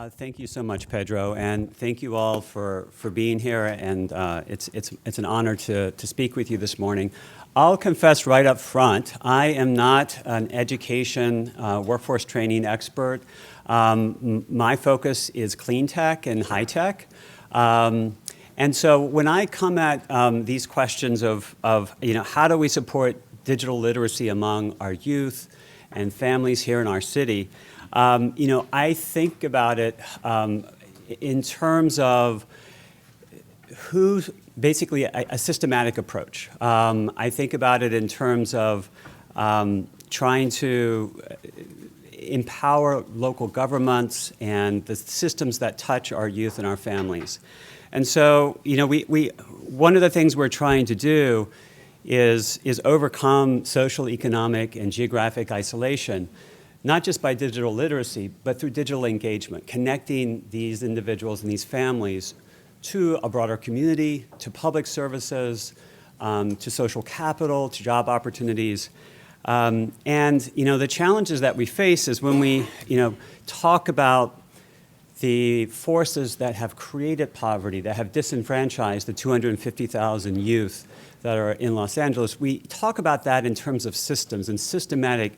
Thank you so much, Pedro, and thank you all for being here. And it's an honor to speak with you this morning. I'll confess right up front, I am not an education workforce training expert. My focus is clean tech and high tech. And so when I come at these questions of how do we support digital literacy among our youth and families here in our city, I think about it in terms of who's basically a systematic approach. I think about it in terms of trying to empower local governments and the systems that touch our youth and our families. And so, one of the things we're trying to do is overcome social, economic, and geographic isolation, not just by digital literacy, but through digital engagement, connecting these individuals and these families to a broader community, to public services, to social capital, to job opportunities. And the challenges that we face is when we talk about the forces that have created poverty, that have disenfranchised the 250,000 youth that are in Los Angeles, we talk about that in terms of systems and systematic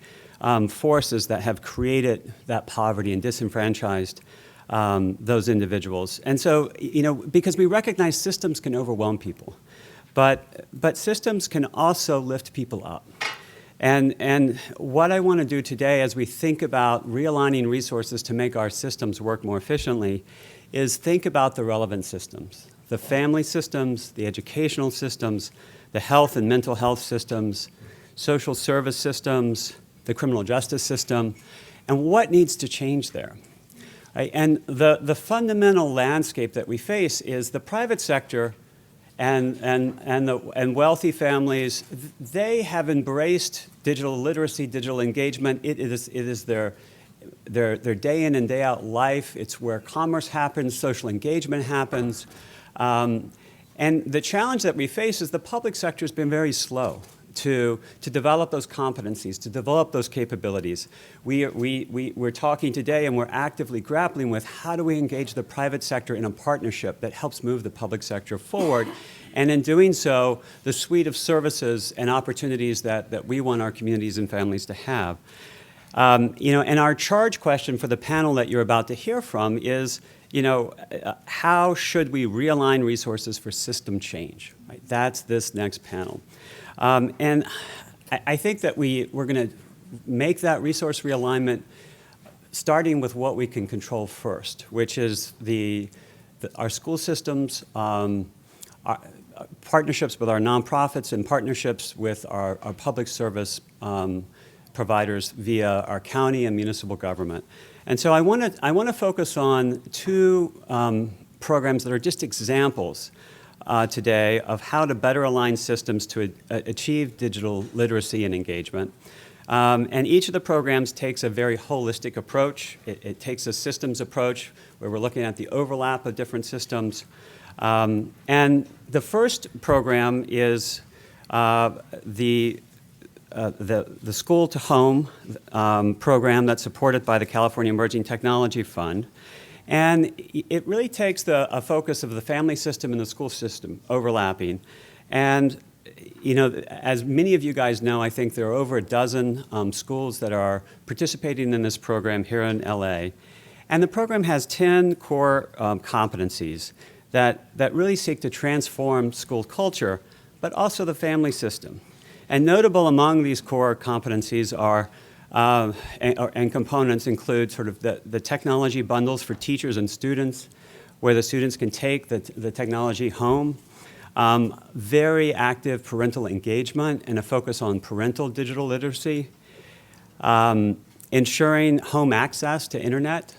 forces that have created that poverty and disenfranchised those individuals. And so, because we recognize systems can overwhelm people, but systems can also lift people up. And what I want to do today as we think about realigning resources to make our systems work more efficiently is think about the relevant systems, the family systems, the educational systems, the health and mental health systems, social service systems, the criminal justice system, and what needs to change there. Right? And the fundamental landscape that we face is the private sector and wealthy families. They have embraced digital literacy, digital engagement. It is their day in and day out life. It's where commerce happens, social engagement happens. And the challenge that we face is the public sector has been very slow to develop those competencies, to develop those capabilities. We're talking today and we're actively grappling with how do we engage the private sector in a partnership that helps move the public sector forward, and in doing so, the suite of services and opportunities that we want our communities and families to have. And our charge question for the panel that you're about to hear from is, how should we realign resources for system change? Right? That's this next panel. And I think that we're going to make that resource realignment starting with what we can control first, which is our school systems, our partnerships with our nonprofits, and partnerships with our public service providers via our county and municipal government. And so I want to focus on two programs that are just examples today of how to better align systems to achieve digital literacy and engagement. And each of the programs takes a very holistic approach. It takes a systems approach where we're looking at the overlap of different systems. And the first program is the School to Home program that's supported by the California Emerging Technology Fund. And it really takes a focus of the family system and the school system overlapping. And, as many of you guys know, I think there are over a dozen schools that are participating in this program here in LA. And the program has 10 core competencies that really seek to transform school culture, but also the family system. And notable among these core competencies are and components include sort of the technology bundles for teachers and students, where the students can take the technology home, very active parental engagement and a focus on parental digital literacy, ensuring home access to internet,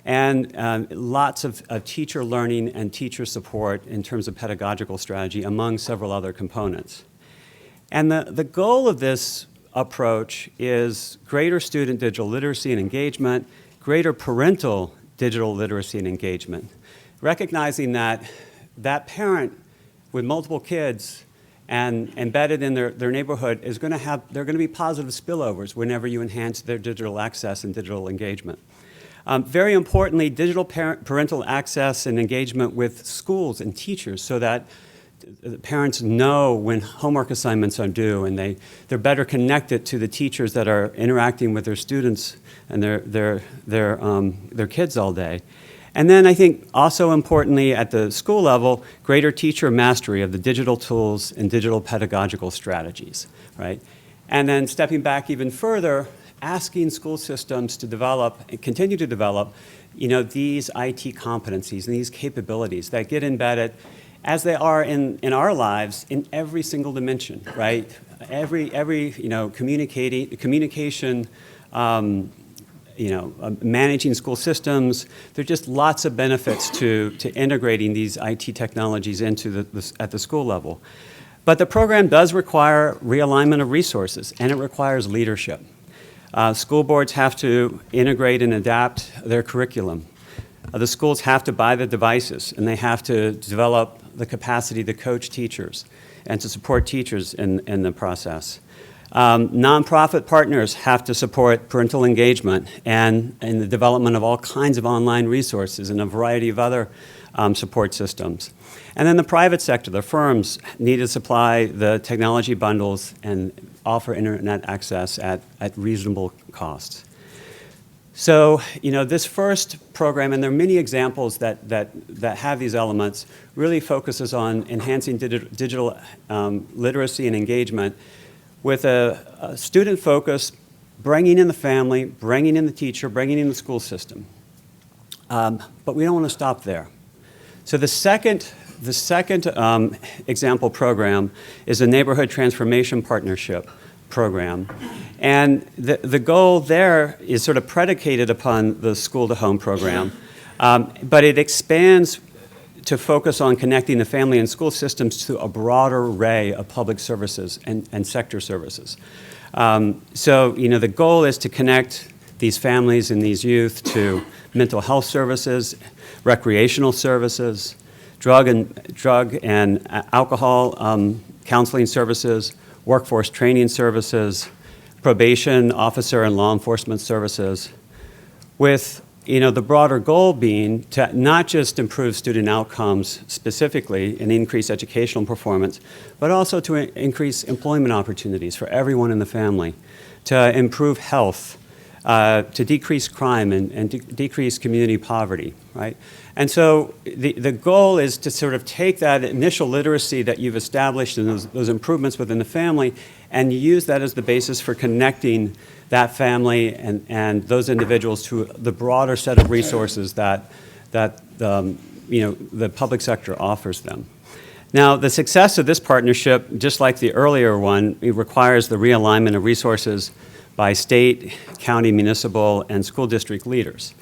and lots of teacher learning and teacher support in terms of pedagogical strategy, among several other components. And the goal of this approach is greater student digital literacy and engagement, greater parental digital literacy and engagement, recognizing that parent with multiple kids and embedded in their neighborhood is going to have, there are going to be positive spillovers whenever you enhance their digital access and digital engagement. Very importantly, digital parental access and engagement with schools and teachers so that the parents know when homework assignments are due, and they're better connected to the teachers that are interacting with their students and their kids all day. And then I think also importantly at the school level, greater teacher mastery of the digital tools and digital pedagogical strategies, right? And then stepping back even further, asking school systems to develop and continue to develop, these IT competencies and these capabilities that get embedded as they are in our lives in every single dimension, right? Every communication, managing school systems. There are just lots of benefits to integrating these IT technologies into at the school level. But the program does require realignment of resources, and it requires leadership. School boards have to integrate and adapt their curriculum. The schools have to buy the devices, and they have to develop the capacity to coach teachers and to support teachers in the process. Nonprofit partners have to support parental engagement and the development of all kinds of online resources and a variety of other support systems. And then the private sector, the firms, need to supply the technology bundles and offer internet access at reasonable costs. So, this first program, and there are many examples that have these elements, really focuses on enhancing digital literacy and engagement with a student focus, bringing in the family, bringing in the teacher, bringing in the school system. But we don't want to stop there. So the second example program is a Neighborhood Transformation Partnership program. And the goal there is sort of predicated upon the School to Home program, but it expands to focus on connecting the family and school systems to a broader array of public services and sector services. So, the goal is to connect these families and these youth to mental health services, recreational services, drug and alcohol counseling services, workforce training services, probation officer and law enforcement services, with the broader goal being to not just improve student outcomes specifically and increase educational performance, but also to increase employment opportunities for everyone in the family, to improve health, to decrease crime and decrease community poverty, right? And so the goal is to sort of take that initial literacy that you've established and those improvements within the family and use that as the basis for connecting that family and those individuals to the broader set of resources that the public sector offers them. Now, the success of this partnership, just like the earlier one, it requires the realignment of resources by state, county, municipal, and school district leaders.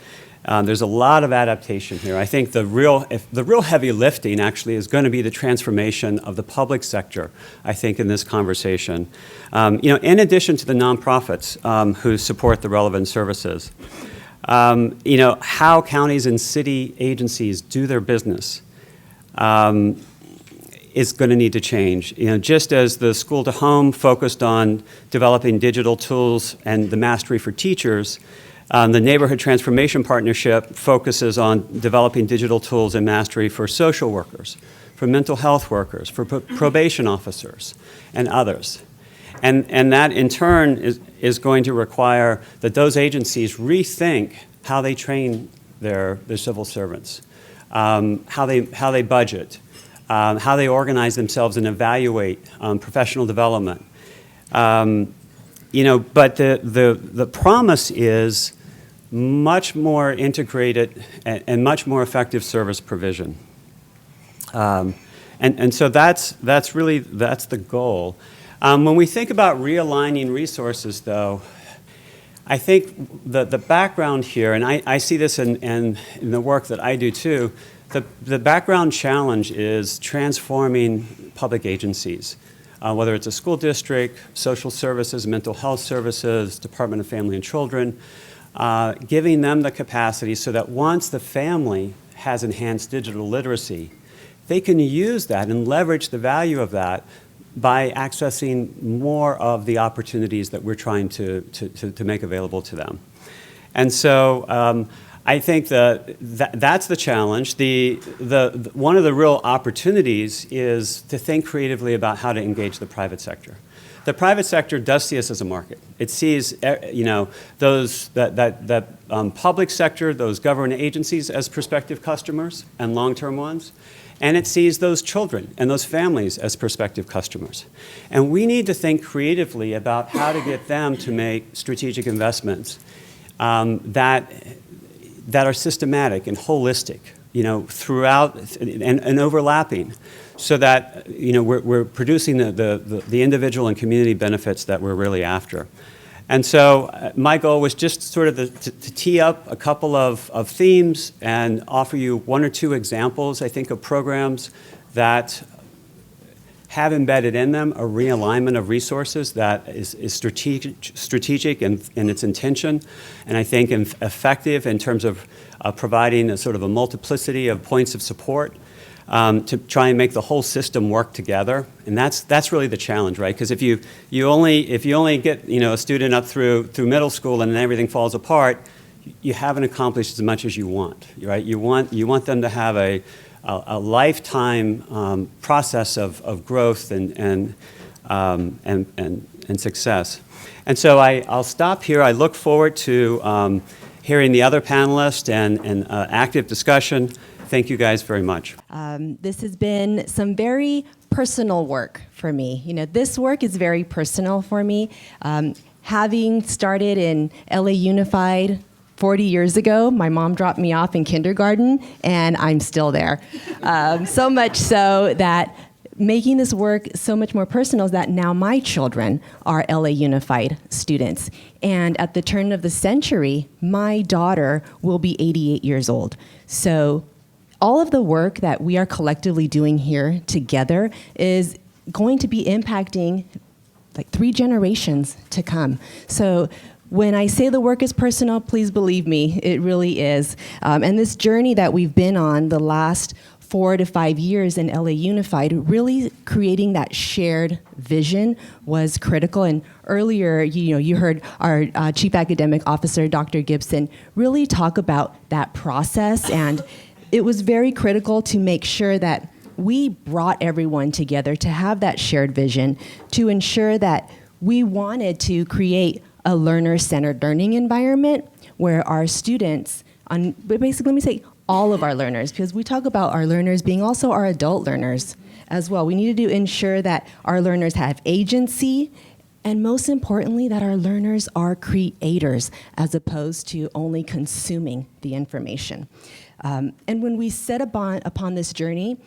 There's a lot of adaptation here. I think the real heavy lifting actually is going to be the transformation of the public sector, I think, in this conversation. In addition to the nonprofits who support the relevant services, how counties and city agencies do their business is going to need to change. Just as the School to Home focused on developing digital tools and the mastery for teachers, the Neighborhood Transformation Partnership focuses on developing digital tools and mastery for social workers, for mental health workers, for probation officers, and others. And that, in turn, is going to require that those agencies rethink how they train their civil servants, how they budget, how they organize themselves and evaluate professional development. But the promise is much more integrated and much more effective service provision. And so that's the goal. When we think about realigning resources, though, I think the background here, and I see this in the work that I do too, the background challenge is transforming public agencies, whether it's a school district, social services, mental health services, Department of Family and Children, giving them the capacity so that once the family has enhanced digital literacy, they can use that and leverage the value of that by accessing more of the opportunities that we're trying to make available to them. And so I think that's the challenge. One of the real opportunities is to think creatively about how to engage the private sector. The private sector does see us as a market. It sees, that public sector, those government agencies as prospective customers and long-term ones, and it sees those children and those families as prospective customers. And we need to think creatively about how to get them to make strategic investments that are systematic and holistic, throughout and overlapping, so that we're producing the individual and community benefits that we're really after. And so my goal was just sort of to tee up a couple of themes and offer you one or two examples, I think, of programs that have embedded in them a realignment of resources that is strategic in its intention, and I think effective in terms of providing a sort of a multiplicity of points of support to try and make the whole system work together. And that's really the challenge, right? Because if you only get a student up through middle school and then everything falls apart, you haven't accomplished as much as you want, right? You want them to have a lifetime process of growth and success. And so I'll stop here. I look forward to hearing the other panelists and active discussion. Thank you guys very much. This has been some very personal work for me. This work is very personal for me. Having started in LA Unified 40 years ago, my mom dropped me off in kindergarten, and I'm still there. So much so that making this work so much more personal is that now my children are LA Unified students. And at the turn of the century, my daughter will be 88 years old. So all of the work that we are collectively doing here together is going to be impacting like 3 generations to come. So when I say the work is personal, please believe me, it really is. And this journey that we've been on the last 4 to 5 years in LA Unified, really creating that shared vision was critical. And earlier, you heard our Chief Academic Officer, Dr. Gibson, really talk about that process. And it was very critical to make sure that we brought everyone together to have that shared vision, to ensure that we wanted to create a learner-centered learning environment where our students, basically let me say all of our learners, because we talk about our learners being also our adult learners as well. We needed to ensure that our learners have agency, and most importantly, that our learners are creators as opposed to only consuming the information. And when we set upon this journey,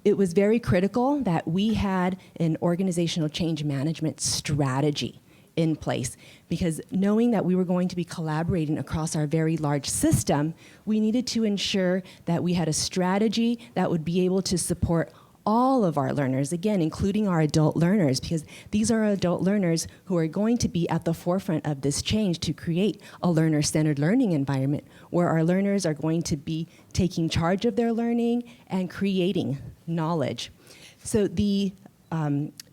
it was very critical that we had an organizational change management strategy in place, because knowing that we were going to be collaborating across our very large system, we needed to ensure that we had a strategy that would be able to support all of our learners, again, including our adult learners, because these are adult learners who are going to be at the forefront of this change to create a learner-centered learning environment where our learners are going to be taking charge of their learning and creating knowledge. So the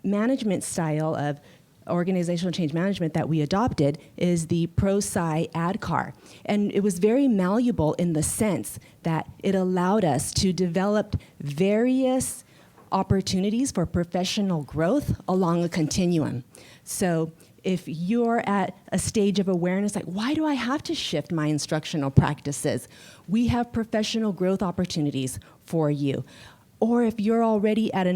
management style of organizational change management that we adopted is the Pro-Sci ADCAR. And it was very malleable in the sense that it allowed us to develop various opportunities for professional growth along a continuum. So if you're at a stage of awareness, like, why do I have to shift my instructional practices? We have professional growth opportunities for you. Or if you're already at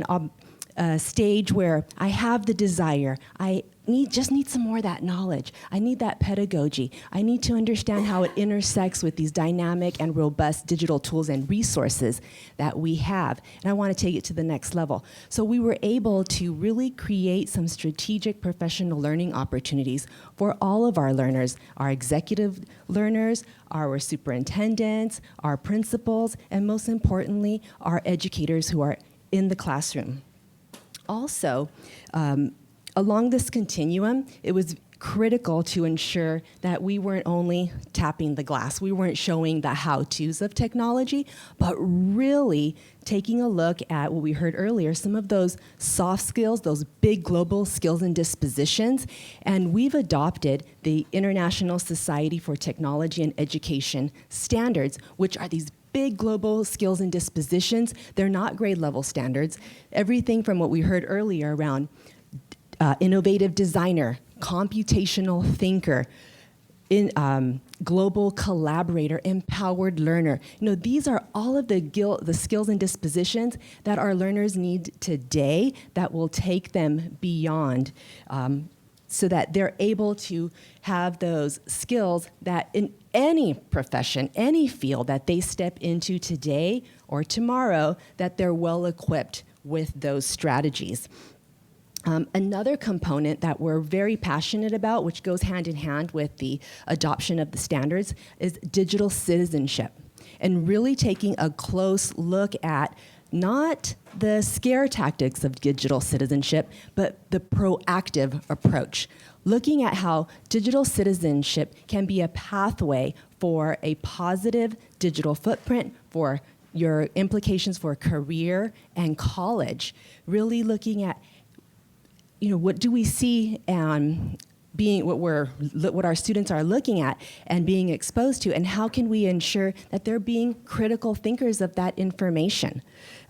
a stage where I have the desire, I just need some more of that knowledge. I need that pedagogy. I need to understand how it intersects with these dynamic and robust digital tools and resources that we have. And I want to take it to the next level. So we were able to really create some strategic professional learning opportunities for all of our learners, our executive learners, our superintendents, our principals, and most importantly, our educators who are in the classroom. Also, along this continuum, it was critical to ensure that we weren't only tapping the glass, we weren't showing the how-tos of technology, but really taking a look at what we heard earlier, some of those soft skills, those big global skills and dispositions. And we've adopted the International Society for Technology and Education standards, which are these big global skills and dispositions. They're not grade level standards. Everything from what we heard earlier around innovative designer, computational thinker, global collaborator, empowered learner. These are all of the skills and dispositions that our learners need today that will take them beyond, so that they're able to have those skills that in any profession, any field that they step into today or tomorrow, that they're well equipped with those strategies. Another component that we're very passionate about, which goes hand in hand with the adoption of the standards, is digital citizenship, and really taking a close look at not the scare tactics of digital citizenship, but the proactive approach. Looking at how digital citizenship can be a pathway for a positive digital footprint, for your implications for career and college. Really looking at, what do we see and being what our students are looking at and being exposed to, and how can we ensure that they're being critical thinkers of that information?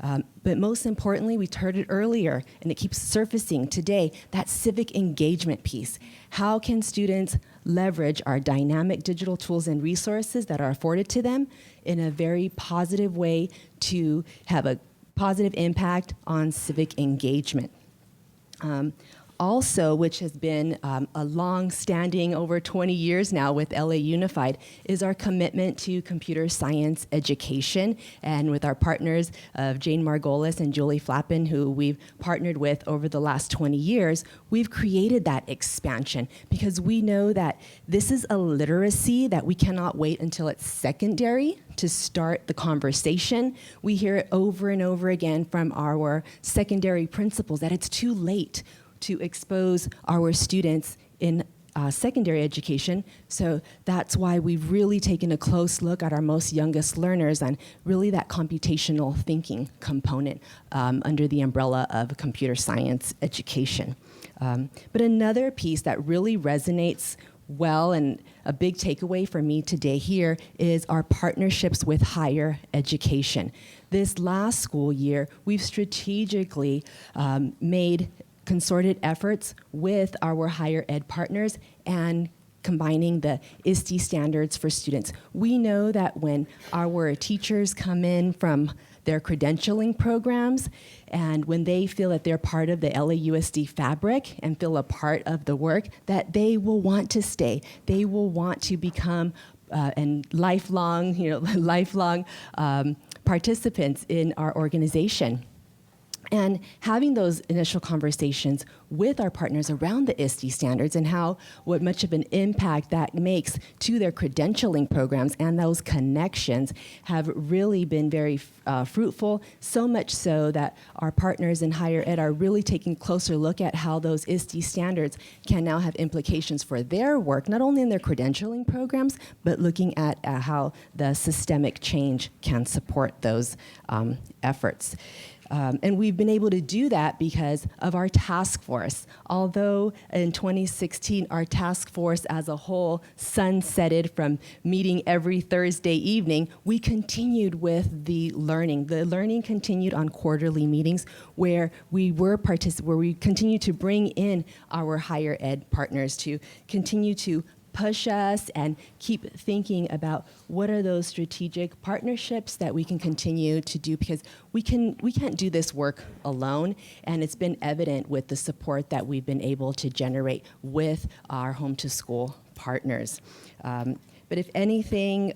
But most importantly, we heard it earlier, and it keeps surfacing today, that civic engagement piece. How can students leverage our dynamic digital tools and resources that are afforded to them in a very positive way to have a positive impact on civic engagement? Also, which has been a long-standing, over 20 years now with LA Unified, is our commitment to computer science education. And with our partners of Jane Margolis and Julie Flappin, who we've partnered with over the last 20 years, we've created that expansion because we know that this is a literacy that we cannot wait until it's secondary to start the conversation. We hear it over and over again from our secondary principals that it's too late to expose our students in secondary education. So that's why we've really taken a close look at our most youngest learners and really that computational thinking component under the umbrella of computer science education. But another piece that really resonates well, and a big takeaway for me today here, is our partnerships with higher education. This last school year, we've strategically made concerted efforts with our higher ed partners and combining the ISTE standards for students. We know that when our teachers come in from their credentialing programs and when they feel that they're part of the LAUSD fabric and feel a part of the work, that they will want to stay. They will want to become lifelong participants in our organization. And having those initial conversations with our partners around the ISTE standards and what much of an impact that makes to their credentialing programs and those connections have really been very fruitful, so much so that our partners in higher ed are really taking a closer look at how those ISTE standards can now have implications for their work, not only in their credentialing programs, but looking at how the systemic change can support those efforts. And we've been able to do that because of our task force. Although in 2016, our task force as a whole sunsetted from meeting every Thursday evening, we continued with the learning. The learning continued on quarterly meetings where we continued to bring in our higher ed partners to continue to push us and keep thinking about what are those strategic partnerships that we can continue to do, because we can't do this work alone, and it's been evident with the support that we've been able to generate with our home to school partners. But if anything,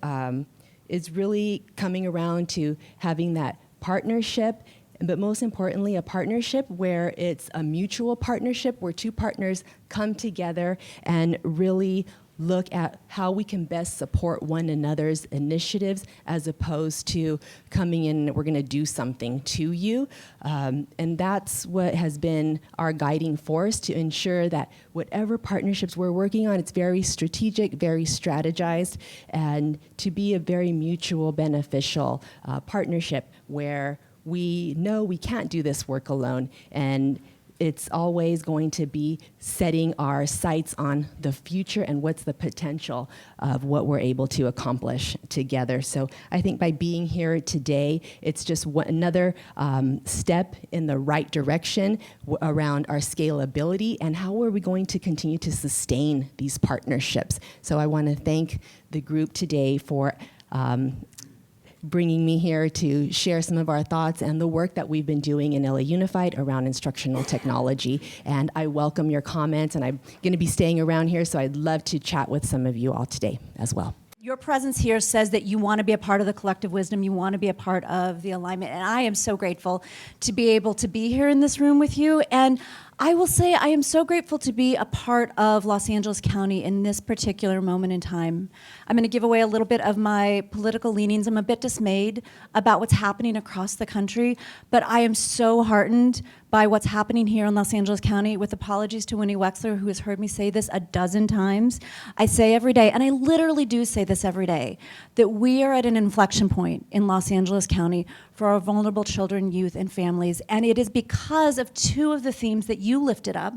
is really coming around to having that partnership, but most importantly, a partnership where it's a mutual partnership where two partners come together and really look at how we can best support one another's initiatives as opposed to coming in and we're going to do something to you. And that's what has been our guiding force to ensure that whatever partnerships we're working on, it's very strategic, very strategized, and to be a very mutual beneficial partnership where we know we can't do this work alone, and it's always going to be setting our sights on the future and what's the potential of what we're able to accomplish together. So I think by being here today, it's just another step in the right direction around our scalability and how are we going to continue to sustain these partnerships. So I want to thank the group today for bringing me here to share some of our thoughts and the work that we've been doing in LA Unified around instructional technology. And I welcome your comments, and I'm going to be staying around here, so I'd love to chat with some of you all today as well. Your presence here says that you want to be a part of the collective wisdom, you want to be a part of the alignment, and I am so grateful to be able to be here in this room with you. And I will say I am so grateful to be a part of Los Angeles County in this particular moment in time. I'm going to give away a little bit of my political leanings. I'm a bit dismayed about what's happening across the country, but I am so heartened by what's happening here in Los Angeles County. With apologies to Winnie Wexler, who has heard me say this a dozen times. I say every day, and I literally do say this every day, that we are at an inflection point in Los Angeles County for our vulnerable children, youth, and families. And it is because of two of the themes that you lifted up,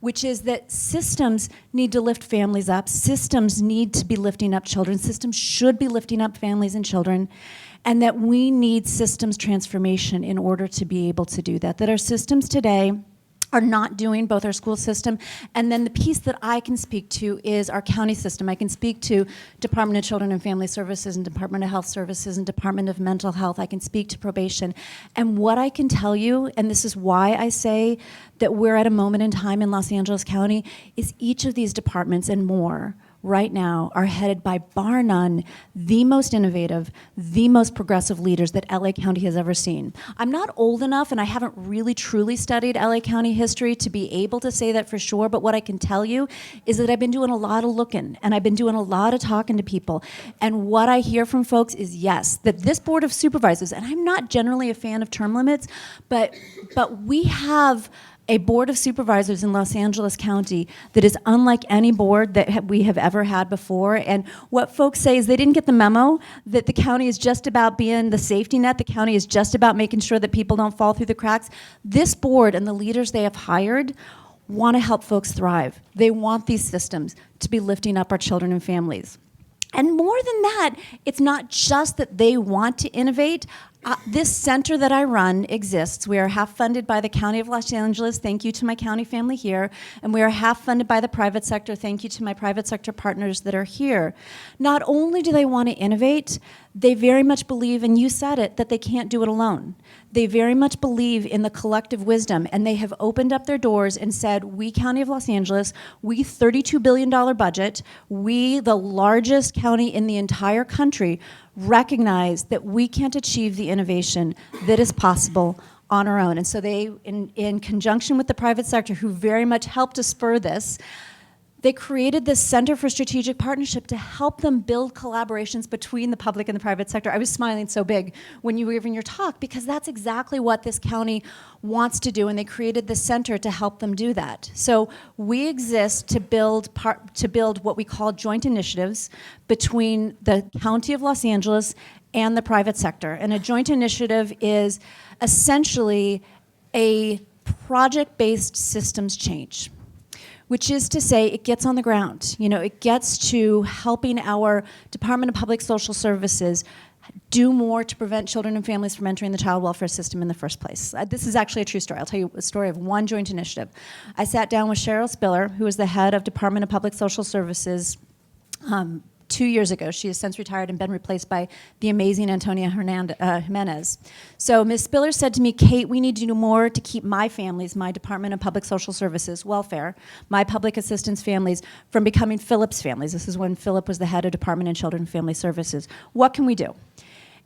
which is that systems need to lift families up, systems need to be lifting up children, systems should be lifting up families and children, and that we need systems transformation in order to be able to do that. That our systems today are not doing, both our school system, and then the piece that I can speak to is our county system. I can speak to Department of Children and Family Services and Department of Health Services and Department of Mental Health. I can speak to probation. And what I can tell you, and this is why I say that we're at a moment in time in Los Angeles County, is each of these departments and more right now are headed by, bar none, the most innovative, the most progressive leaders that LA County has ever seen. I'm not old enough, and I haven't really truly studied LA County history to be able to say that for sure, but what I can tell you is that I've been doing a lot of looking, and I've been doing a lot of talking to people, and what I hear from folks is, yes, that this Board of Supervisors, and I'm not generally a fan of term limits, but we have a Board of Supervisors in Los Angeles County that is unlike any board that we have ever had before. And what folks say is they didn't get the memo that the county is just about being the safety net. The county is just about making sure that people don't fall through the cracks. This board and the leaders they have hired want to help folks thrive. They want these systems to be lifting up our children and families. And more than that, it's not just that they want to innovate. This center that I run exists. We are half funded by the County of Los Angeles. Thank you to my county family here. And we are half funded by the private sector. Thank you to my private sector partners that are here. Not only do they want to innovate, they very much believe, and you said it, that they can't do it alone. They very much believe in the collective wisdom, and they have opened up their doors and said, we, County of Los Angeles, we $32 billion budget, we, the largest county in the entire country, recognize that we can't achieve the innovation that is possible on our own. And so they, in conjunction with the private sector, who very much helped to spur this, they created this Center for Strategic Partnership to help them build collaborations between the public and the private sector. I was smiling so big when you were giving your talk because that's exactly what this county wants to do, and they created this center to help them do that. So we exist to build what we call joint initiatives between the County of Los Angeles and the private sector. And a joint initiative is essentially a project-based systems change, which is to say it gets on the ground. You know, it gets to helping our Department of Public Social Services do more to prevent children and families from entering the child welfare system in the first place. This is actually a true story. I'll tell you a story of one joint initiative. I sat down with Cheryl Spiller, who is the head of Department of Public Social Services, 2 years ago. She has since retired and been replaced by the amazing Antonia Jimenez. So Ms. Spiller said to me, Kate, we need to do more to keep my families, my Department of Public Social Services, welfare, my public assistance families from becoming Philip's families. This is when Philip was the head of Department of Children and Family Services. What can we do?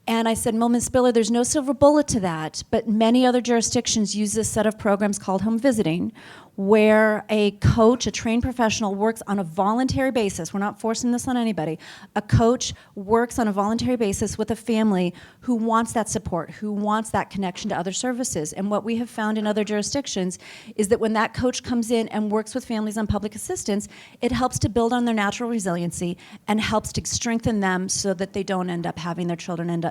And I said, well, Ms. Spiller, there's no silver bullet to that, but many other jurisdictions use this set of programs called home visiting, where a coach, a trained professional, works on a voluntary basis. We're not forcing this on anybody. A coach works on a voluntary basis with a family who wants that support, who wants that connection to other services. And what we have found in other jurisdictions is that when that coach comes in and works with families on public assistance, it helps to build on their natural resiliency and helps to strengthen them so that they don't end up having their children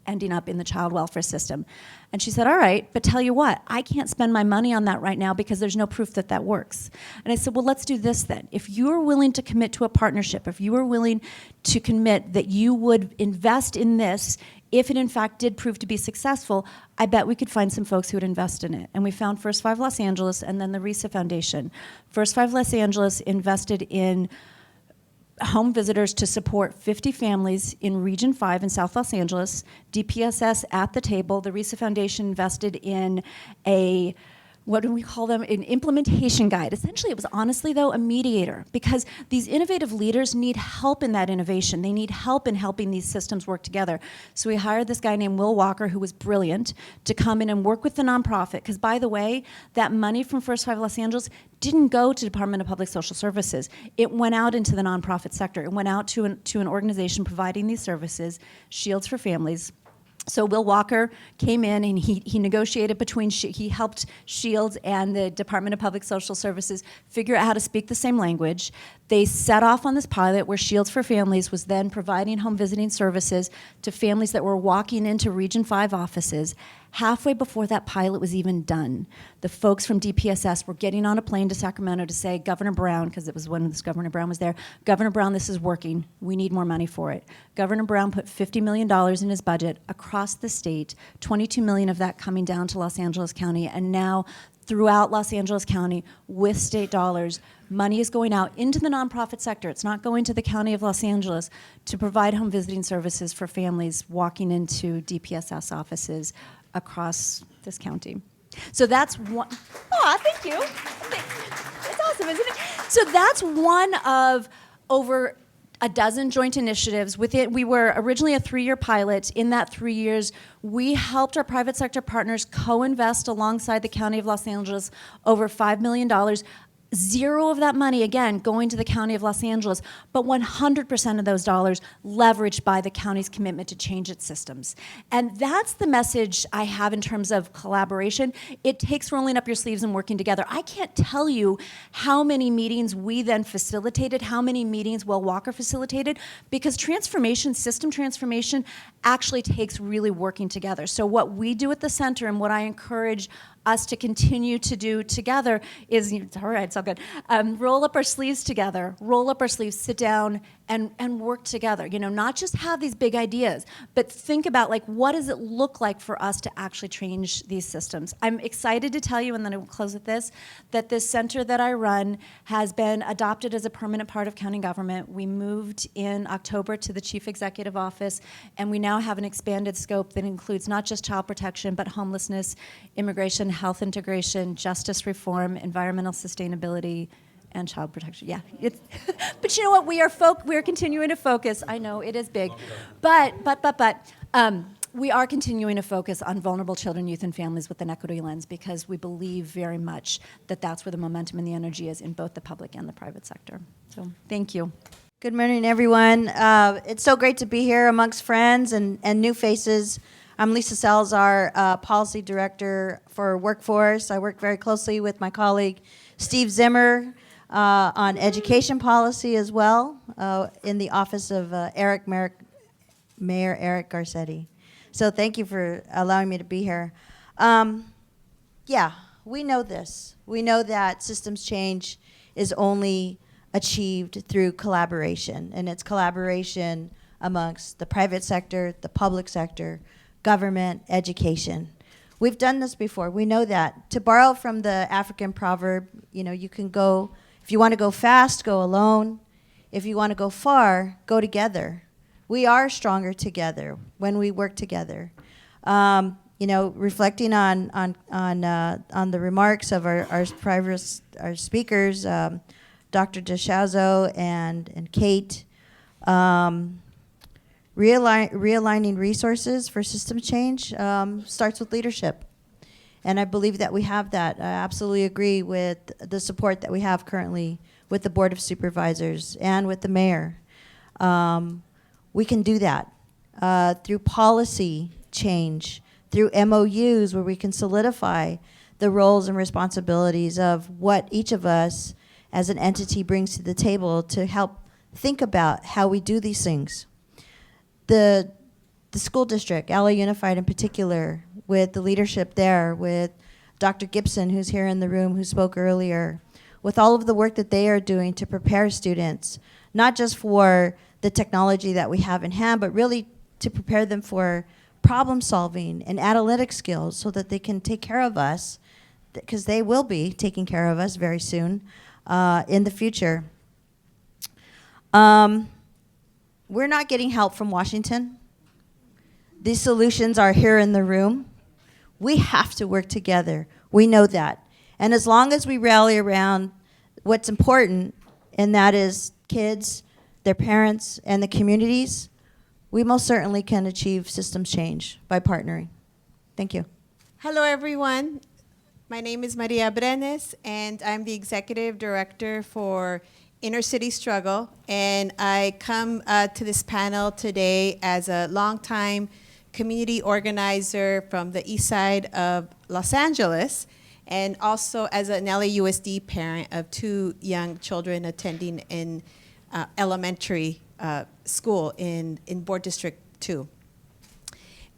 ending up in the child welfare system. And she said, all right, but tell you what, I can't spend my money on that right now because there's no proof that that works. And I said, well, let's do this then. If you're willing to commit to a partnership, if you are willing to commit that you would invest in this, if it in fact did prove to be successful, I bet we could find some folks who would invest in it. And we found First 5 Los Angeles and then the RISA Foundation. First 5 Los Angeles invested in home visitors to support 50 families in Region 5 in South Los Angeles. DPSS at the table. The RISA Foundation invested in a, what do we call them, an implementation guide. Essentially, it was honestly, though, a mediator, because these innovative leaders need help in that innovation. They need help in helping these systems work together. So we hired this guy named Will Walker, who was brilliant, to come in and work with the nonprofit, because by the way, that money from First 5 Los Angeles didn't go to Department of Public Social Services. It went out into the nonprofit sector. It went out to an organization providing these services, Shields for Families. So Will Walker came in and he negotiated between, he helped Shields and the Department of Public Social Services figure out how to speak the same language. They set off on this pilot where Shields for Families was then providing home visiting services to families that were walking into Region 5 offices. Halfway before that pilot was even done, the folks from DPSS were getting on a plane to Sacramento to say, Governor Brown, because it was when this Governor Brown was there, Governor Brown, this is working. We need more money for it. Governor Brown put $50 million in his budget across the state, $22 million of that coming down to Los Angeles County, and now throughout Los Angeles County with state dollars, money is going out into the nonprofit sector. It's not going to the County of Los Angeles to provide home visiting services for families walking into DPSS offices across this county. So that's one. Oh, thank you. It's awesome, isn't it? So that's one of over a dozen joint initiatives. We were originally a 3-year pilot. In that 3 years, we helped our private sector partners co-invest alongside the County of Los Angeles over $5 million. Zero of that money, again, going to the County of Los Angeles, but 100% of those dollars leveraged by the county's commitment to change its systems. And that's the message I have in terms of collaboration. It takes rolling up your sleeves and working together. I can't tell you how many meetings we then facilitated, how many meetings Will Walker facilitated, because transformation, system transformation, actually takes really working together. So what we do at the center and what I encourage us to continue to do together is, all right, it's all good, roll up our sleeves together, roll up our sleeves, sit down, and work together. You know, not just have these big ideas, but think about, like, what does it look like for us to actually change these systems? I'm excited to tell you, and then I will close with this, that this center that I run has been adopted as a permanent part of county government. We moved in October to the Chief Executive Office, and we now have an expanded scope that includes not just child protection, but homelessness, immigration, health integration, justice reform, environmental sustainability, and child protection. Yeah, but you know what? We are continuing to focus. I know it is big, but we are continuing to focus on vulnerable children, youth, and families with an equity lens, because we believe very much that that's where the momentum and the energy is in both the public and the private sector. So, thank you. Good morning, everyone. It's so great to be here amongst friends and new faces. I'm Lisa Salazar, Policy Director for Workforce. I work very closely with my colleague Steve Zimmer on education policy as well in the office of Mayor Eric Garcetti. So thank you for allowing me to be here. Yeah, we know this. We know that systems change is only achieved through collaboration, and it's collaboration amongst the private sector, the public sector, government, education. We've done this before. We know that. To borrow from the African proverb, you know, you can go, if you want to go fast, go alone. If you want to go far, go together. We are stronger together when we work together. You know, reflecting on the remarks of our speakers, Dr. DeShazo and Kate, realigning resources for system change starts with leadership. And I believe that we have that. I absolutely agree with the support that we have currently with the Board of Supervisors and with the mayor. We can do that through policy change, through MOUs where we can solidify the roles and responsibilities of what each of us as an entity brings to the table to help think about how we do these things. The school district, LA Unified in particular, with the leadership there, with Dr. Gibson, who's here in the room, who spoke earlier, with all of the work that they are doing to prepare students, not just for the technology that we have in hand, but really to prepare them for problem solving and analytic skills so that they can take care of us, because they will be taking care of us very soon in the future. We're not getting help from Washington. These solutions are here in the room. We have to work together. We know that. And as long as we rally around what's important, and that is kids, their parents, and the communities, we most certainly can achieve systems change by partnering. Thank you. Hello, everyone. My name is Maria Brenes, and I'm the Executive Director for Inner City Struggle. And I come to this panel today as a longtime community organizer from the east side of Los Angeles, and also as an LAUSD parent of 2 young children attending in elementary school in Board District 2.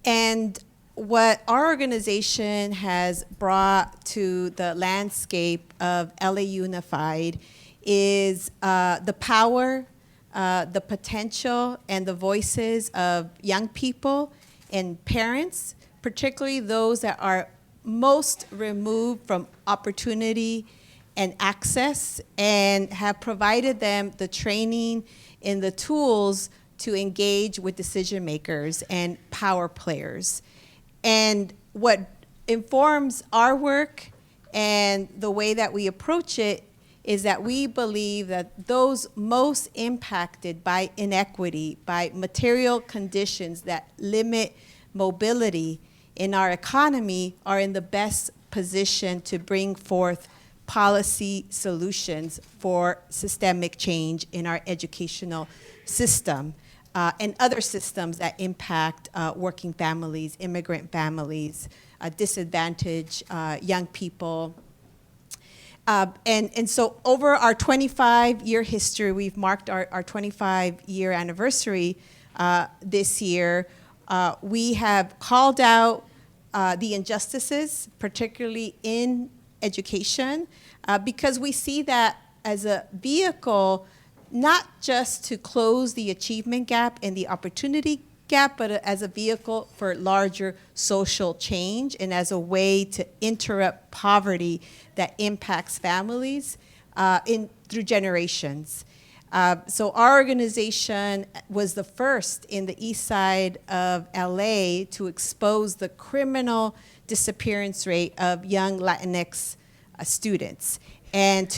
And what our organization has brought to the landscape of LA Unified is the power, the potential, and the voices of young people and parents, particularly those that are most removed from opportunity and access, and have provided them the training and the tools to engage with decision makers and power players. And what informs our work and the way that we approach it is that we believe that those most impacted by inequity, by material conditions that limit mobility in our economy, are in the best position to bring forth policy solutions for systemic change in our educational system and other systems that impact working families, immigrant families, disadvantaged young people. And so over our 25-year history, we've marked our 25-year anniversary this year. We have called out the injustices, particularly in education, because we see that as a vehicle not just to close the achievement gap and the opportunity gap, but as a vehicle for larger social change and as a way to interrupt poverty that impacts families through generations. So our organization was the first in the east side of LA to expose the criminal disappearance rate of young Latinx students. And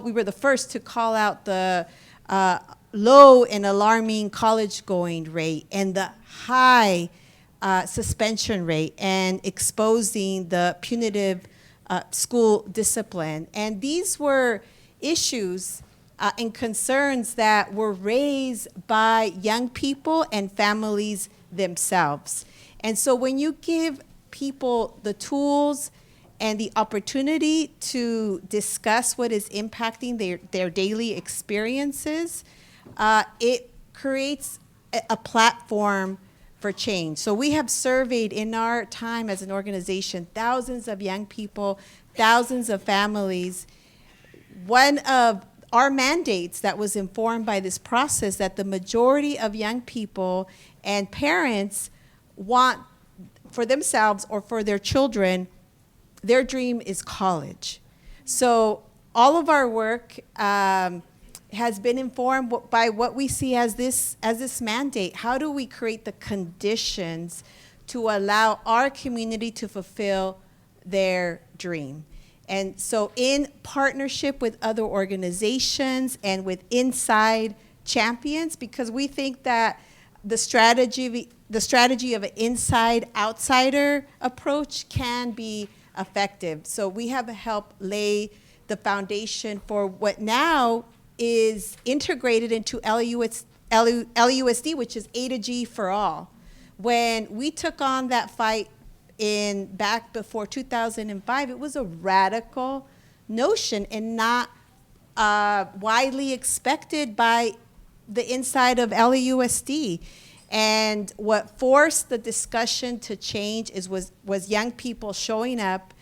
we were the first to call out the low and alarming college-going rate and the high suspension rate, and exposing the punitive school discipline. And these were issues and concerns that were raised by young people and families themselves. And so when you give people the tools and the opportunity to discuss what is impacting their daily experiences, it creates a platform for change. So we have surveyed in our time as an organization thousands of young people, thousands of families. One of our mandates that was informed by this process, that the majority of young people and parents want for themselves or for their children, their dream is college. So all of our work has been informed by what we see as this mandate. How do we create the conditions to allow our community to fulfill their dream? And so in partnership with other organizations and with inside champions, because we think that the strategy of an inside-outsider approach can be effective. So we have helped lay the foundation for what now is integrated into LUSD, which is A to G for all. When we took on that fight back before 2005, it was a radical notion and not widely expected by the inside of LUSD. And what forced the discussion to change was young people showing up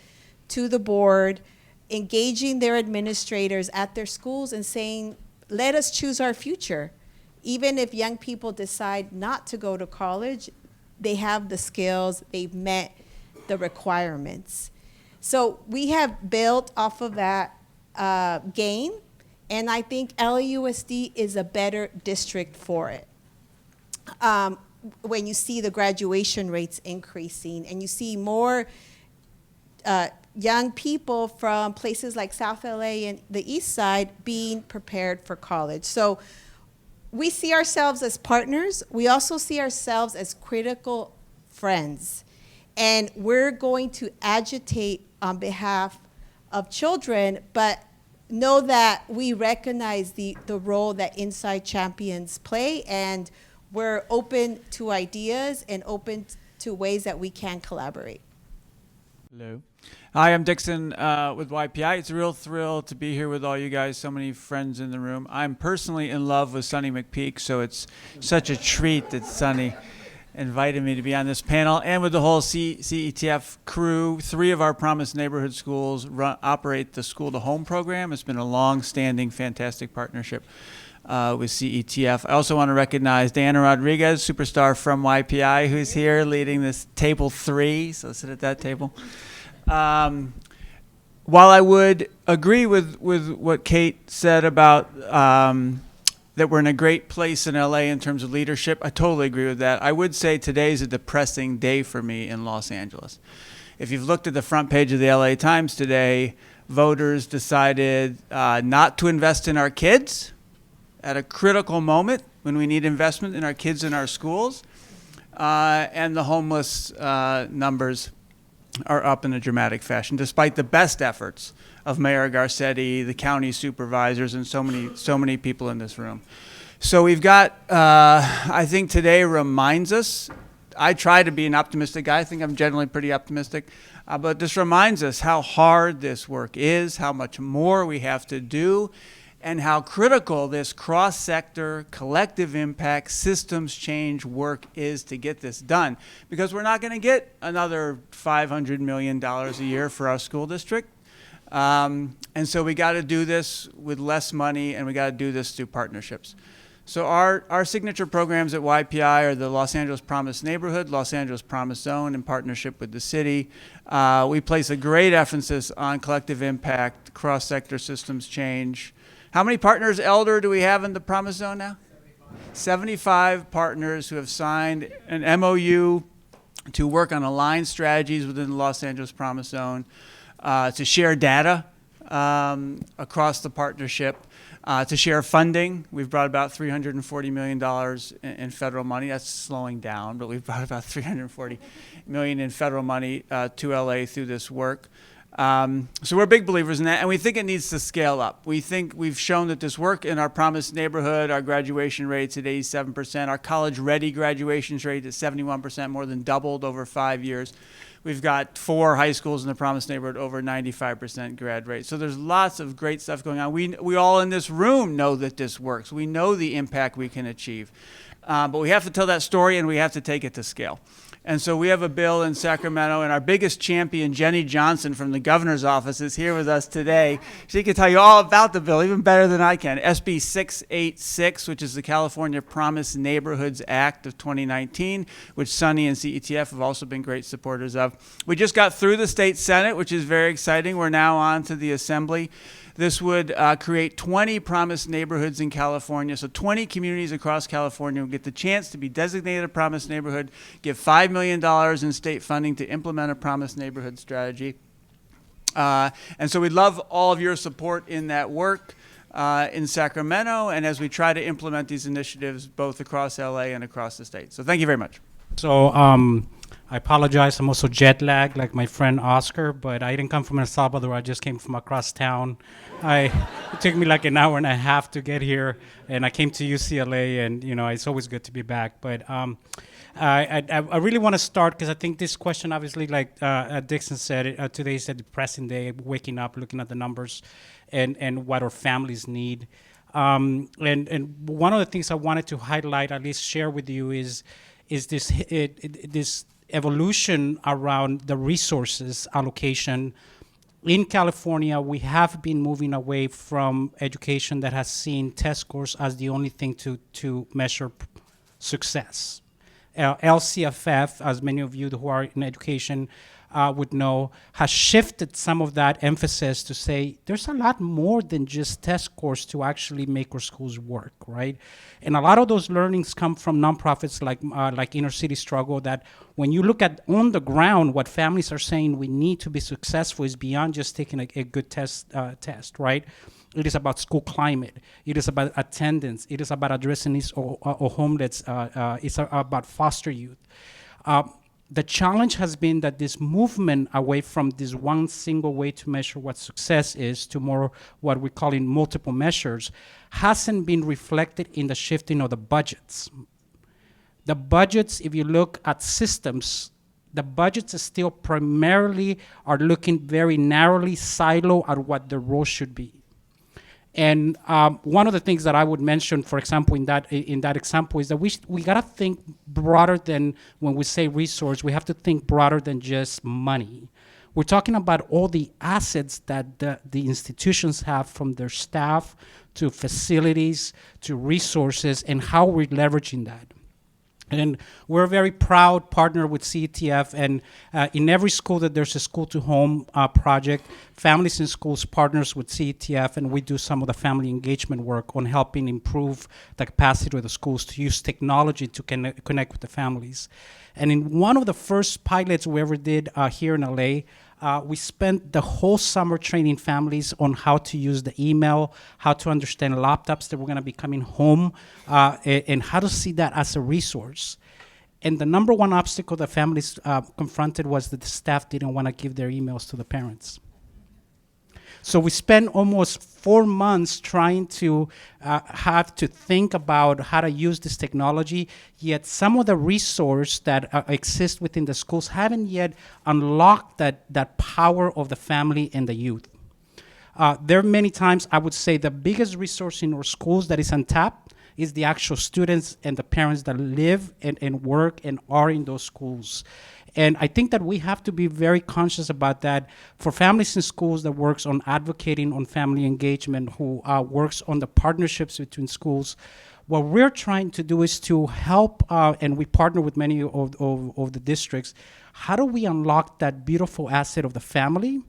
to the board, engaging their administrators at their schools and saying, let us choose our future. Even if young people decide not to go to college, they have the skills, they've met the requirements. So we have built off of that gain, and I think LAUSD is a better district for it. When you see the graduation rates increasing and you see more young people from places like South LA and the East Side being prepared for college. So we see ourselves as partners. We also see ourselves as critical friends. And we're going to agitate on behalf of children, but know that we recognize the role that Inside Champions play, and we're open to ideas and open to ways that we can collaborate. Hello. Hi, I'm Dixon with YPI. It's a real thrill to be here with all you guys, so many friends in the room. I'm personally in love with Sonny McPeak, so it's such a treat that Sonny invited me to be on this panel, and with the whole CETF crew. 3 of our Promised Neighborhood schools operate the School to Home program. It's been a long-standing, fantastic partnership with CETF. I also want to recognize Diana Rodriguez, superstar from YPI, who's here leading this table 3, so sit at that table. While I would agree with what Kate said about that we're in a great place in LA in terms of leadership, I totally agree with that. I would say today's a depressing day for me in Los Angeles. If you've looked at the front page of the LA Times today, voters decided not to invest in our kids at a critical moment when we need investment in our kids in our schools, and the homeless numbers are up in a dramatic fashion, despite the best efforts of Mayor Garcetti, the county supervisors, and so many people in this room. So we've got, I think today reminds us, I try to be an optimistic guy. I think I'm generally pretty optimistic, but this reminds us how hard this work is, how much more we have to do, and how critical this cross-sector, collective impact, systems change work is to get this done. Because we're not going to get another $500 million a year for our school district. And so we got to do this with less money, and we got to do this through partnerships. So our signature programs at YPI are the Los Angeles Promised Neighborhood, Los Angeles Promised Zone in partnership with the city. We place a great emphasis on collective impact, cross-sector systems change. How many partners, Elder, do we have in the Promise Zone now? 75 partners who have signed an MOU to work on aligned strategies within the Los Angeles Promise Zone, to share data across the partnership, to share funding. We've brought about $340 million in federal money. That's slowing down, but we've brought about $340 million in federal money to LA through this work. So we're big believers in that, and we think it needs to scale up. We think we've shown that this work in our Promised Neighborhood, our graduation rates at 87%, our college-ready graduation rate at 71%, more than doubled over 5 years. We've got 4 high schools in the Promised Neighborhood over 95% grad rate. So there's lots of great stuff going on. We all in this room know that this works. We know the impact we can achieve. But we have to tell that story, and we have to take it to scale. And so we have a bill in Sacramento, and our biggest champion, Jenny Johnson from the governor's office, is here with us today. She can tell you all about the bill, even better than I can. SB 686, which is the California Promised Neighborhoods Act of 2019, which Sonny and CETF have also been great supporters of. We just got through the state Senate, which is very exciting. We're now on to the Assembly. This would create 20 promised neighborhoods in California. So 20 communities across California will get the chance to be designated a promised neighborhood, give $5 million in state funding to implement a promised neighborhood strategy. And so we'd love all of your support in that work in Sacramento, and as we try to implement these initiatives both across LA and across the state. So thank you very much. So I apologize. I'm also jet lagged, like my friend Oscar, but I didn't come from El Salvador. I just came from across town. It took me like an hour and a half to get here, and I came to UCLA, and it's always good to be back. But I really want to start because I think this question, obviously, like Dixon said, today is a depressing day. Waking up, looking at the numbers, and what our families need. And one of the things I wanted to highlight, at least share with you, is this evolution around the resources allocation. In California, we have been moving away from education that has seen test scores as the only thing to measure success. LCFF, as many of you who are in education would know, has shifted some of that emphasis to say there's a lot more than just test scores to actually make our schools work, right? And a lot of those learnings come from nonprofits like Inner City Struggle, that when you look at on the ground, what families are saying we need to be successful is beyond just taking a good test, right? It is about school climate. It is about attendance. It is about addressing needs or homeless. It's about foster youth. The challenge has been that this movement away from this one single way to measure what success is to more what we call in multiple measures hasn't been reflected in the shifting of the budgets. The budgets, if you look at systems, the budgets still primarily are looking very narrowly silo at what the role should be. And one of the things that I would mention, for example, in that example, is that we gotta think broader than when we say resource. We have to think broader than just money. We're talking about all the assets that the institutions have, from their staff to facilities to resources, and how we're leveraging that. And we're a very proud partner with CETF, and in every school that there's a school to home project, Families in Schools partners with CETF, and we do some of the family engagement work on helping improve the capacity of the schools to use technology to connect with the families. And in one of the first pilots we ever did here in LA, we spent the whole summer training families on how to use the email, how to understand laptops that were going to be coming home, and how to see that as a resource. And the number one obstacle that families confronted was that the staff didn't want to give their emails to the parents. So we spent almost 4 months trying to have to think about how to use this technology, yet some of the resources that exist within the schools haven't yet unlocked that power of the family and the youth. There are many times, I would say, the biggest resource in our schools that is untapped is the actual students and the parents that live and work and are in those schools. And I think that we have to be very conscious about that. For Families in Schools that works on advocating on family engagement, who works on the partnerships between schools, what we're trying to do is to help, and we partner with many of the districts, how do we unlock that beautiful asset of the family,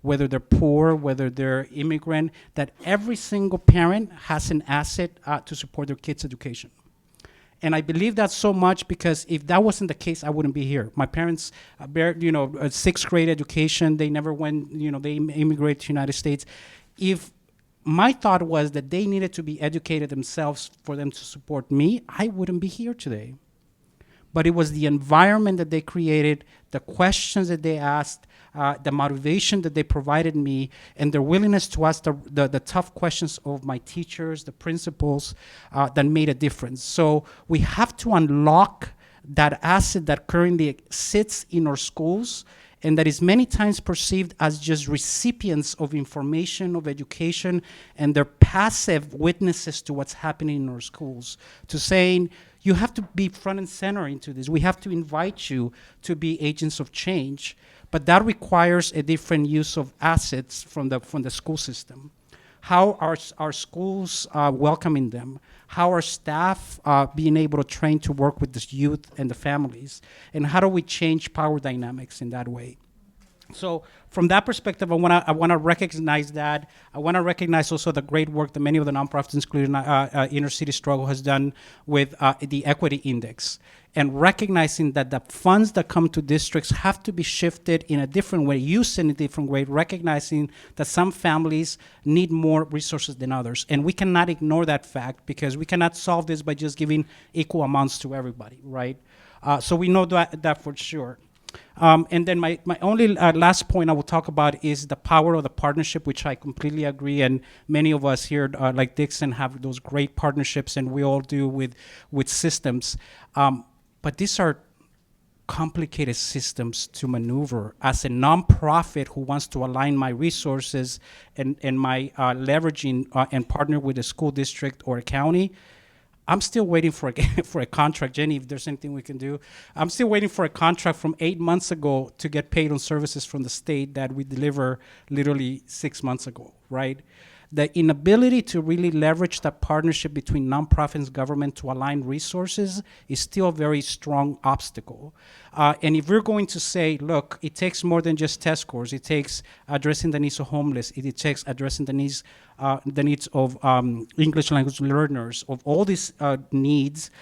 whether they're poor, whether they're immigrant, that every single parent has an asset to support their kids' education. And I believe that so much because if that wasn't the case, I wouldn't be here. My parents, a sixth grade education, they never went, they immigrated to the United States. If my thought was that they needed to be educated themselves for them to support me, I wouldn't be here today. But it was the environment that they created, the questions that they asked, the motivation that they provided me, and their willingness to ask the tough questions of my teachers, the principals, that made a difference. So we have to unlock that asset that currently sits in our schools and that is many times perceived as just recipients of information, of education, and they're passive witnesses to what's happening in our schools, to saying, you have to be front and center into this. We have to invite you to be agents of change, but that requires a different use of assets from the school system. How are our schools welcoming them? How are staff being able to train to work with the youth and the families? And how do we change power dynamics in that way? So from that perspective, I want to recognize that. I want to recognize also the great work that many of the nonprofits, including Inner City Struggle, has done with the Equity Index, and recognizing that the funds that come to districts have to be shifted in a different way, used in a different way, recognizing that some families need more resources than others. And we cannot ignore that fact because we cannot solve this by just giving equal amounts to everybody, right? So we know that for sure. And then my only last point I will talk about is the power of the partnership, which I completely agree. And many of us here, like Dixon, have those great partnerships, and we all do with systems. But these are complicated systems to maneuver. As a nonprofit who wants to align my resources and my leveraging and partner with a school district or a county, I'm still waiting for for a contract. Jenny, if there's anything we can do. I'm still waiting for a contract from 8 months ago to get paid on services from the state that we deliver literally 6 months ago, right? The inability to really leverage that partnership between nonprofits and government to align resources is still a very strong obstacle. And if we're going to say, look, it takes more than just test scores, it takes addressing the needs of homeless, it takes addressing the needs of English language learners, of all these needs,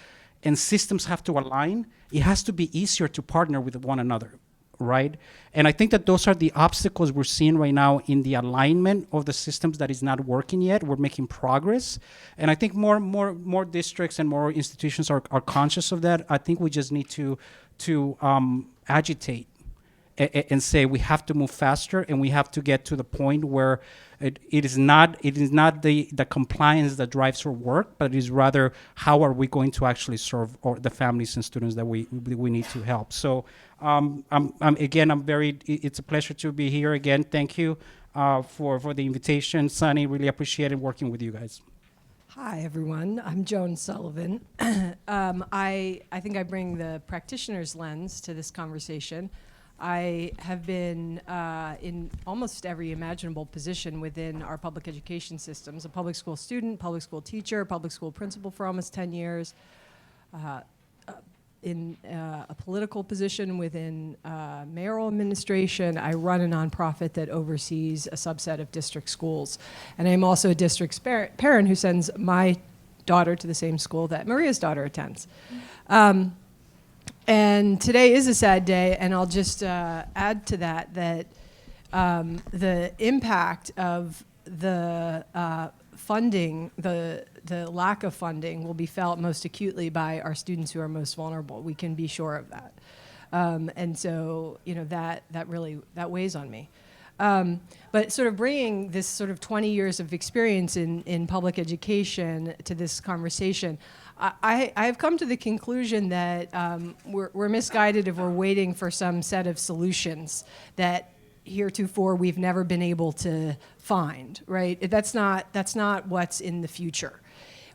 and systems have to align, it has to be easier to partner with one another. Right? And I think that those are the obstacles we're seeing right now in the alignment of the systems that is not working yet. We're making progress. And I think more districts and more institutions are conscious of that. I think we just need to agitate and say we have to move faster, and we have to get to the point where it is not the compliance that drives our work, but it is rather how are we going to actually serve the families and students that we need to help. So it's a pleasure to be here again. Thank you for the invitation, Sunny. Really appreciated working with you guys. Hi, everyone. I'm Joan Sullivan. I think I bring the practitioner's lens to this conversation. I have been in almost every imaginable position within our public education systems: a public school student, public school teacher, public school principal for almost 10 years, in a political position within mayoral administration. I run a nonprofit that oversees a subset of district schools. And I'm also a district's parent who sends my daughter to the same school that Maria's daughter attends. And today is a sad day, and I'll just add to that the impact of the funding, the lack of funding will be felt most acutely by our students who are most vulnerable. We can be sure of that. And so, that really weighs on me. But sort of bringing this sort of 20 years of experience in public education to this conversation, I have come to the conclusion that we're misguided if we're waiting for some set of solutions that heretofore we've never been able to find, right? That's not what's in the future.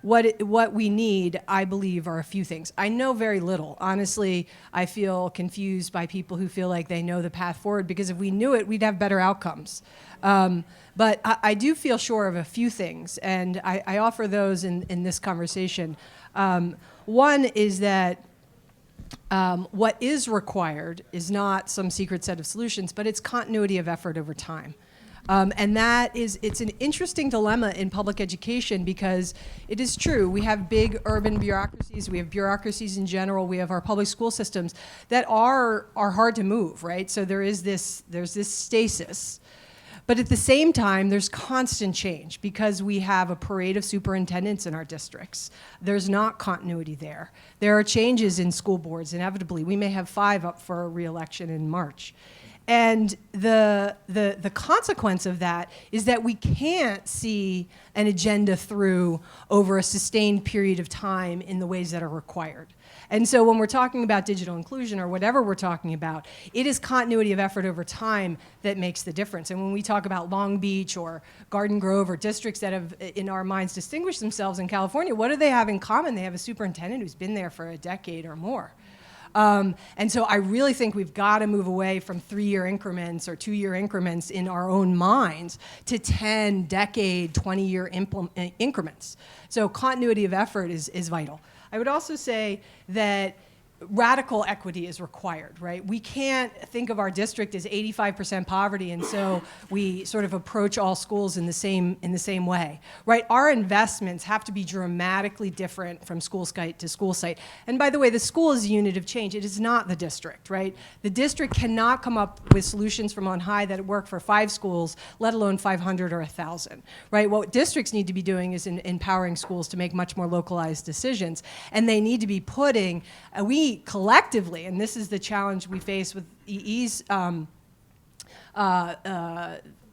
What we need, I believe, are a few things. I know very little. Honestly, I feel confused by people who feel like they know the path forward, because if we knew it, we'd have better outcomes. But I do feel sure of a few things, and I offer those in this conversation. One is that what is required is not some secret set of solutions, but it's continuity of effort over time. And it's an interesting dilemma in public education, because it is true, we have big urban bureaucracies, we have bureaucracies in general, we have our public school systems that are hard to move, right? So there's this stasis. But at the same time, there's constant change, because we have a parade of superintendents in our districts. There's not continuity there. There are changes in school boards, inevitably. We may have 5 up for a re-election in March. And the consequence of that is that we can't see an agenda through over a sustained period of time in the ways that are required. And so when we're talking about digital inclusion or whatever we're talking about, it is continuity of effort over time that makes the difference. And when we talk about Long Beach or Garden Grove or districts that have, in our minds, distinguished themselves in California, what do they have in common? They have a superintendent who's been there for a decade or more. And so I really think we've got to move away from 3-year increments or 2-year increments in our own minds to 10, decade, 20-year increments. So continuity of effort is vital. I would also say that radical equity is required, right? We can't think of our district as 85% poverty, and so we sort of approach all schools in the same way, right? Our investments have to be dramatically different from school site to school site. And by the way, the school is a unit of change. It is not the district, right? The district cannot come up with solutions from on high that work for 5 schools, let alone 500 or 1,000, right? What districts need to be doing is empowering schools to make much more localized decisions, and they need to be we we collectively, and this is the challenge we face with EE's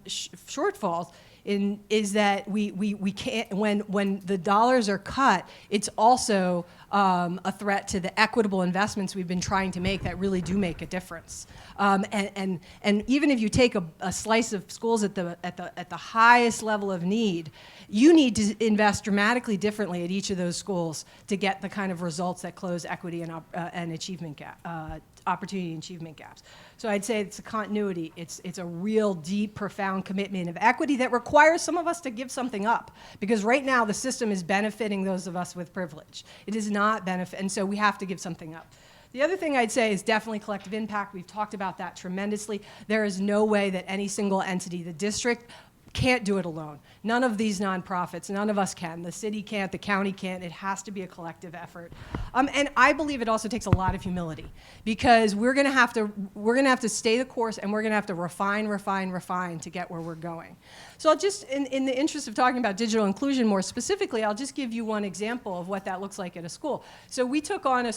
shortfalls, is that we can't, when the dollars are cut, it's also a threat to the equitable investments we've been trying to make that really do make a difference. And even if you take a slice of schools at the highest level of need, you need to invest dramatically differently at each of those schools to get the kind of results that close equity and achievement gap, opportunity and achievement gaps. So I'd say it's a continuity. It's a real deep, profound commitment of equity that requires some of us to give something up. Because right now the system is benefiting those of us with privilege. It is not benefit, and so we have to give something up. The other thing I'd say is definitely collective impact. We've talked about that tremendously. There is no way that any single entity, the district, can't do it alone. None of these nonprofits, none of us can. The city can't, the county can't. It has to be a collective effort. And I believe it also takes a lot of humility, because we're gonna have to stay the course, and we're gonna have to refine to get where we're going. So I'll just, in the interest of talking about digital inclusion more specifically, I'll just give you one example of what that looks like at a school. So we took on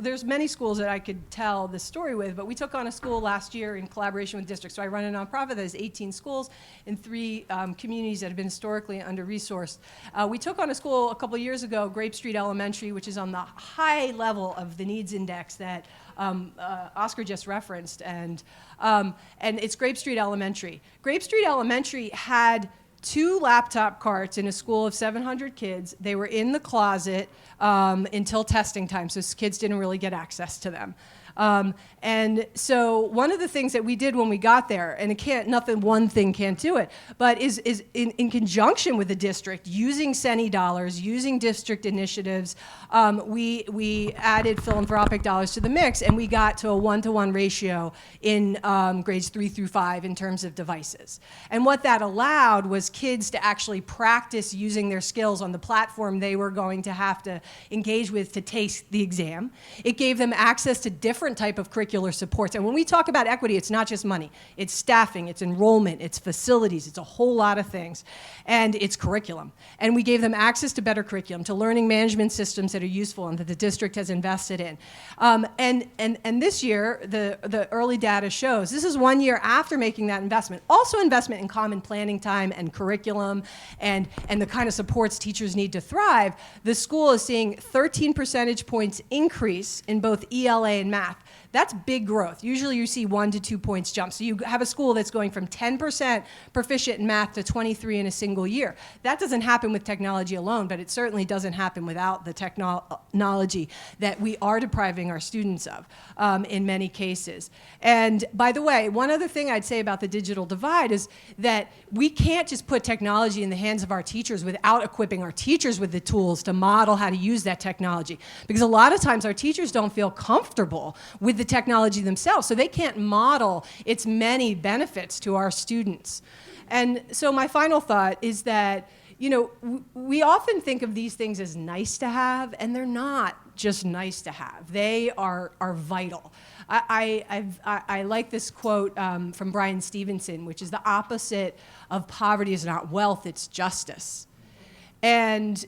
there's many schools that I could tell this story with, but we took on a school last year in collaboration with districts. So I run a nonprofit that has 18 schools in 3 communities that have been historically under-resourced. We took on a school a couple of years ago, Grape Street Elementary, which is on the high level of the needs index that Oscar just referenced, and it's Grape Street Elementary. Grape Street Elementary had 2 laptop carts in a school of 700 kids. They were in the closet until testing time, so kids didn't really get access to them. And so one of the things that we did when we got there, and one thing can't do it, but is in conjunction with the district, using CENI dollars, using district initiatives, we added philanthropic dollars to the mix, and we got to a 1-to-1 ratio in grades 3 through 5 in terms of devices. And what that allowed was kids to actually practice using their skills on the platform they were going to have to engage with to take the exam. It gave them access to different type of curricular supports. And when we talk about equity, it's not just money. It's staffing, it's enrollment, it's facilities, it's a whole lot of things. And it's curriculum. And we gave them access to better curriculum, to learning management systems that are useful and that the district has invested in. And this year, the early data shows, this is 1 year after making that investment, also investment in common planning time and curriculum and the kind of supports teachers need to thrive. The school is seeing 13 percentage points increase in both ELA and math. That's big growth. Usually you see 1 to 2 points jump. So you have a school that's going from 10% proficient in math to 23 in a single year. That doesn't happen with technology alone, but it certainly doesn't happen without the technology that we are depriving our students of in many cases. And by the way, one other thing I'd say about the digital divide is that we can't just put technology in the hands of our teachers without equipping our teachers with the tools to model how to use that technology. Because a lot of times our teachers don't feel comfortable with the technology themselves, so they can't model its many benefits to our students. And so my final thought is that, you know, we often think of these things as nice to have, and they're not just nice to have. They are vital. I like this quote from Brian Stevenson, which is the opposite of poverty is not wealth, it's justice. And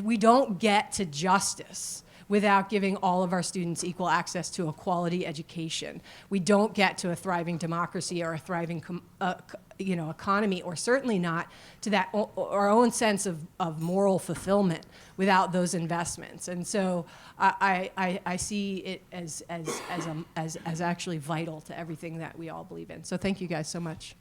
we don't get to justice without giving all of our students equal access to a quality education. We don't get to a thriving democracy or a thriving economy, or certainly not to that our own sense of moral fulfillment without those investments. And so I see it as actually vital to everything that we all believe in. So thank you guys so much.